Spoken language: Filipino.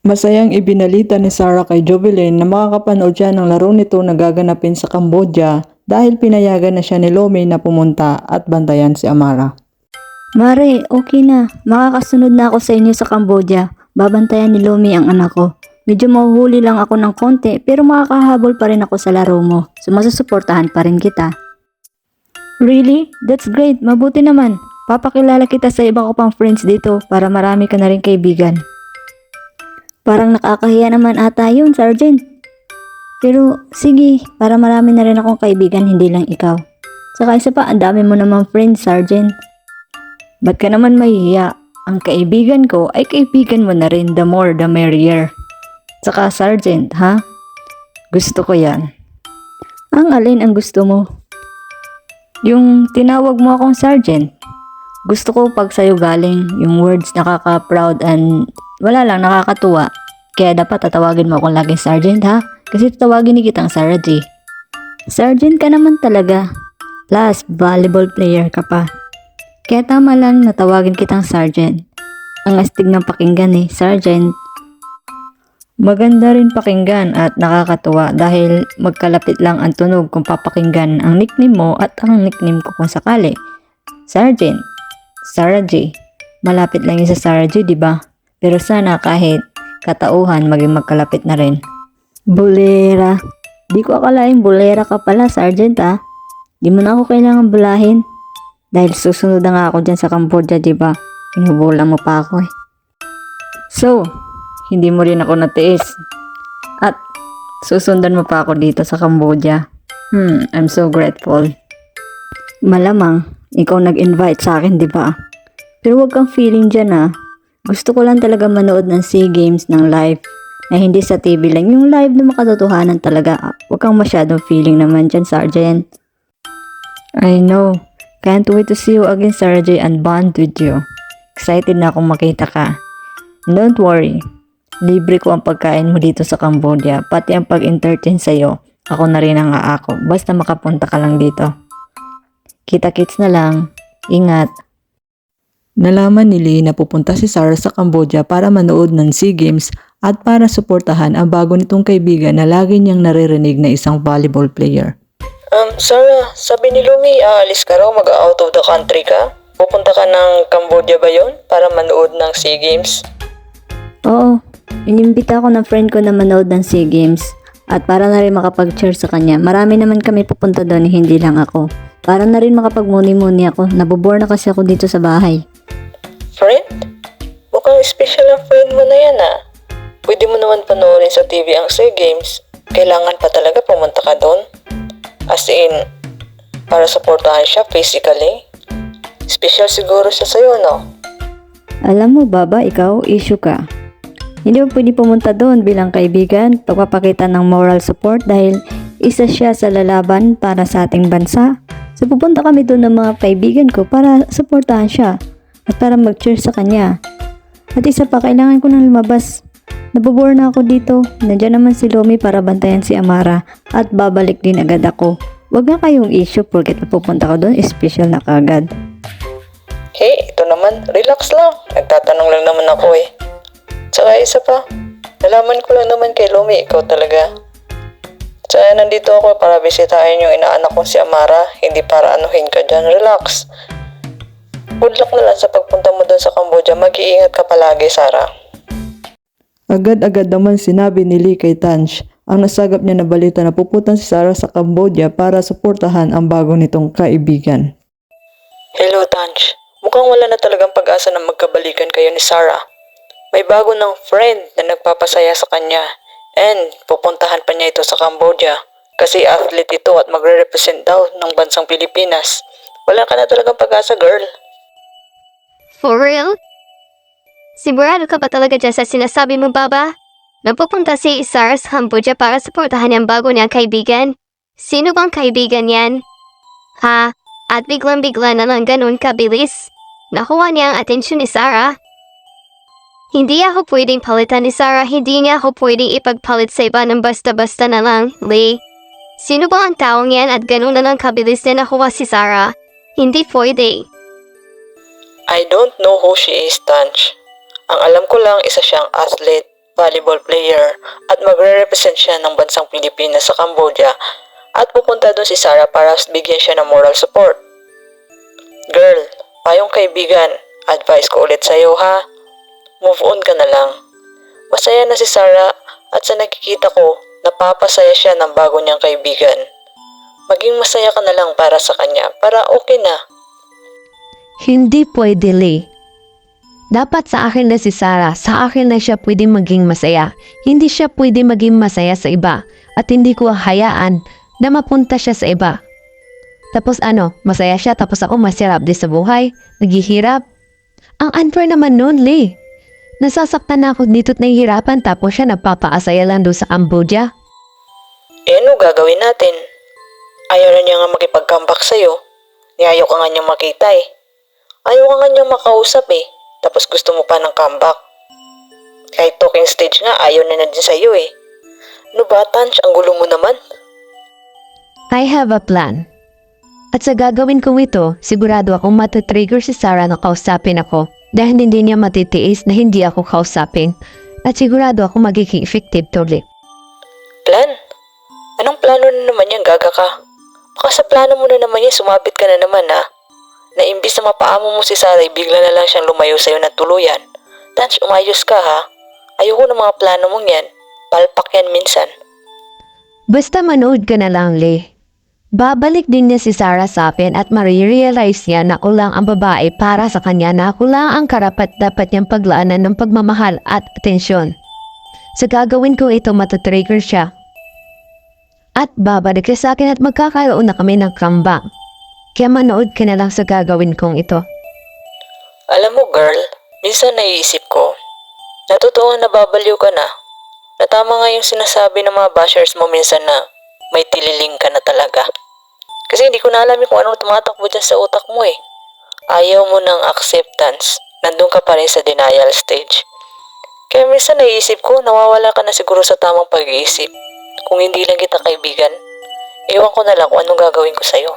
Masayang ibinalita ni Sarah kay Jovelyn na makakapanood siya ng laro nito na gaganapin sa Cambodia dahil pinayagan na siya ni Lomi na pumunta at bantayan si Amara. Mare, okay na. Makakasunod na ako sa inyo sa Cambodia. Babantayan ni Lomi ang anak ko. Medyo mahuhuli lang ako ng konti pero makakahabol pa rin ako sa laro mo. So masusuportahan pa rin kita. Really? That's great. Mabuti naman. Papakilala kita sa iba ko pang friends dito para marami ka na rin kaibigan. Parang nakakahiya naman ata yun, Sergeant. Pero sige, para marami na rin akong kaibigan, hindi lang ikaw. Saka isa pa, ang dami mo namang friends, Sergeant. Ba't ka naman mahihiya? Ang kaibigan ko ay kaibigan mo na rin, the more the merrier. Saka Sergeant, ha? Gusto ko yan. Ang alin ang gusto mo? Yung tinawag mo akong Sergeant. Gusto ko pag sa'yo galing, yung words nakaka-proud and wala lang, nakakatuwa. Kaya dapat tatawagin mo akong laging Sergeant, ha? Kasi tatawagin ni kitang Sarah J. Sergeant ka naman talaga. Plus, volleyball player ka pa. Kaya tama lang natawagin kitang Sergeant. Ang astig ng pakinggan eh, Sergeant. Maganda rin pakinggan at nakakatuwa dahil magkalapit lang ang tunog kung papakinggan ang nickname mo at ang nickname ko kung sakali. Sergeant, Sarah J. Malapit lang yun sa Sarah J, diba? Pero sana kahit katauhan maging magkalapit na rin. Bulera. Di ko akalaing bulera ka pala, Sergeant, ha? Di mo na ako kailangan bulahin. Dahil susunod na nga ako dyan sa Cambodia, diba? Pinubulang mo pa ako eh. So, hindi mo rin ako natiis. At susundan mo pa ako dito sa Cambodia. I'm so grateful. Malamang, ikaw nag-invite sa akin, diba? Pero wag kang feeling dyan, ha? Gusto ko lang talaga manood ng SEA Games ng live na hindi sa TV lang. Yung live na makatotohanan talaga. Huwag kang masyadong feeling naman dyan, Sergeant. I know. Can't wait to see you again, Sarah J, and bond with you. Excited na akong makita ka. Don't worry. Libre ko ang pagkain mo dito sa Cambodia. Pati ang pag-entertain sa'yo. Ako na rin ang aako. Basta makapunta ka lang dito. Kita-kits na lang. Ingat. Nalaman ni Lee na pupunta si Sarah sa Cambodia para manood ng SEA Games at para suportahan ang bago nitong kaibigan na lagi niyang naririnig na isang volleyball player. Sarah, sabi ni Lumi, aalis ka raw, mag-out of the country ka? Pupunta ka ng Cambodia ba yon para manood ng SEA Games? Oo. Inimbita ako ng friend ko na manood ng SEA Games. At para na rin makapag-cheer sa kanya. Marami naman kami pupunta doon, hindi lang ako. Para na rin makapag-muni-muni ako. Nabobore na kasi ako dito sa bahay. Friend? Mukhang special ang friend mo na yan Pwede mo naman panoorin sa TV ang SEA Games. Kailangan pa talaga pumunta ka doon? As in, para supportahan siya physically? Special siguro siya sa'yo, no? Alam mo, Baba, ikaw, issue ka. Hindi mo pwede pumunta doon bilang kaibigan, pagpapakita ng moral support dahil isa siya sa lalaban para sa ating bansa. So pupunta kami doon ng mga kaibigan ko para supportahan siya at para mag-cheer sa kanya. At isa pa, kailangan ko nang lumabas. Nabobore na ako dito. Nandiyan naman si Lomi para bantayan si Amara at babalik din agad ako. Huwag na kayong issue porket pupunta ko doon, special na kagad. Hey, ito naman, relax lang. Nagtatanong lang naman ako eh. Tsaka isa pa, nalaman ko lang naman kay Lomi, ikaw talaga. Tsaka nandito ako para bisitahin yung inaanak kong si Amara, hindi para anuhin ka dyan, relax. Good luck na lang sa pagpunta mo doon sa Cambodia, mag-iingat ka palagi, Sarah. Agad-agad naman sinabi ni Lee kay Tanch ang nasagap niya na balita na pupunta si Sarah sa Cambodia para suportahan ang bago nitong kaibigan. Hello, Tanch. Mukhang wala na talagang pag-asa na magkabalikan kayo ni Sarah. May bago ng friend na nagpapasaya sa kanya and pupuntahan pa niya ito sa Cambodia kasi athlete ito at magre-represent daw ng bansang Pilipinas. Wala ka na talagang pag-asa, girl. For real? Sigurado ka ba talaga dyan sa sinasabi mo, Baba? Napupunta si Sarah sa Cambodia para suportahan ang bago niyang kaibigan? Sino bang kaibigan yan? Ha? At biglang-bigla na lang ganun kabilis? Nakuha niya ang atensyon ni Sarah? Hindi ako pwedeng palitan ni Sarah, hindi niya ako pwedeng ipagpalit sa iba ng basta-basta na lang, Lee. Sino ba ang taong yan at ganun na lang kabilis na nakuha si Sarah? Hindi pwede. I don't know who she is, Tanch. Ang alam ko lang, isa siyang athlete volleyball player at magre-represent siya ng bansang Pilipinas sa Cambodia at pupunta doon si Sarah para bigyan siya ng moral support. Girl, payong kaibigan, advice ko ulit sa'yo ha. Move on ka na lang. Masaya na si Sarah at sa nakikita ko, napapasaya siya ng bago niyang kaibigan. Maging masaya ka na lang para sa kanya, para okay na. Hindi pwede, Lee. Dapat sa akin na si Sarah, sa akin na siya pwede maging masaya. Hindi siya pwede maging masaya sa iba at hindi ko hayaan na mapunta siya sa iba. Tapos masaya siya tapos ako masirap din sa buhay, naghihirap. Ang unfair naman nun, Lee. Nasasaktan na ako dito't nahihirapan tapos siya nagpapaasaya lang doon sa Cambodia. Ano gagawin natin? Ayaw na niya nga makipag-comeback sa'yo. Niayaw ka nga niyang makita eh. Ayaw ka nga niyang makausap eh. Tapos gusto mo pa ng comeback. Kahit talking stage nga, ayaw na din sa'yo eh. Ano ba, Tanch? Ang gulo mo naman. I have a plan. At sa gagawin kong ito, sigurado akong matatrigger si Sarah na kausapin ako dahil hindi niya matitiis na hindi ako kausapin at sigurado ako magiging effective tuloy. Plan? Anong plano na naman yan, gaga ka? Baka sa plano mo na naman yan, sumabit ka na naman ha. Na imbis na mapaamo mo si Sarah, bigla na lang siyang lumayo sa'yo na tuluyan. Tanch, umayos ka ha. Ayoko ng mga plano mong yan. Palpak yan minsan. Basta manood ka na lang, Lee. Babalik din niya si Sarah sa akin at marirealize niya na ako lang ang babae para sa kanya na ako lang ang karapat-dapat niyang paglaanan ng pagmamahal at atensyon. Sa gagawin ko ito, matatrigger siya. At babalik siya sa akin at magkakaroon na kami ng comeback. Kaya manood ka na lang sa gagawin kong ito. Alam mo girl, minsan naiisip ko, natutuwa na babaliw ka na. Natama nga yung sinasabi ng mga bashers mo minsan na may tililing ka na talaga. Kasi hindi ko na alam kung anong tumatakbo dyan sa utak mo eh. Ayaw mo ng acceptance, nandun ka pa rin sa denial stage. Kaya minsan naiisip ko, nawawala ka na siguro sa tamang pag-iisip. Kung hindi lang kita kaibigan, ewan ko na lang kung anong gagawin ko sa'yo.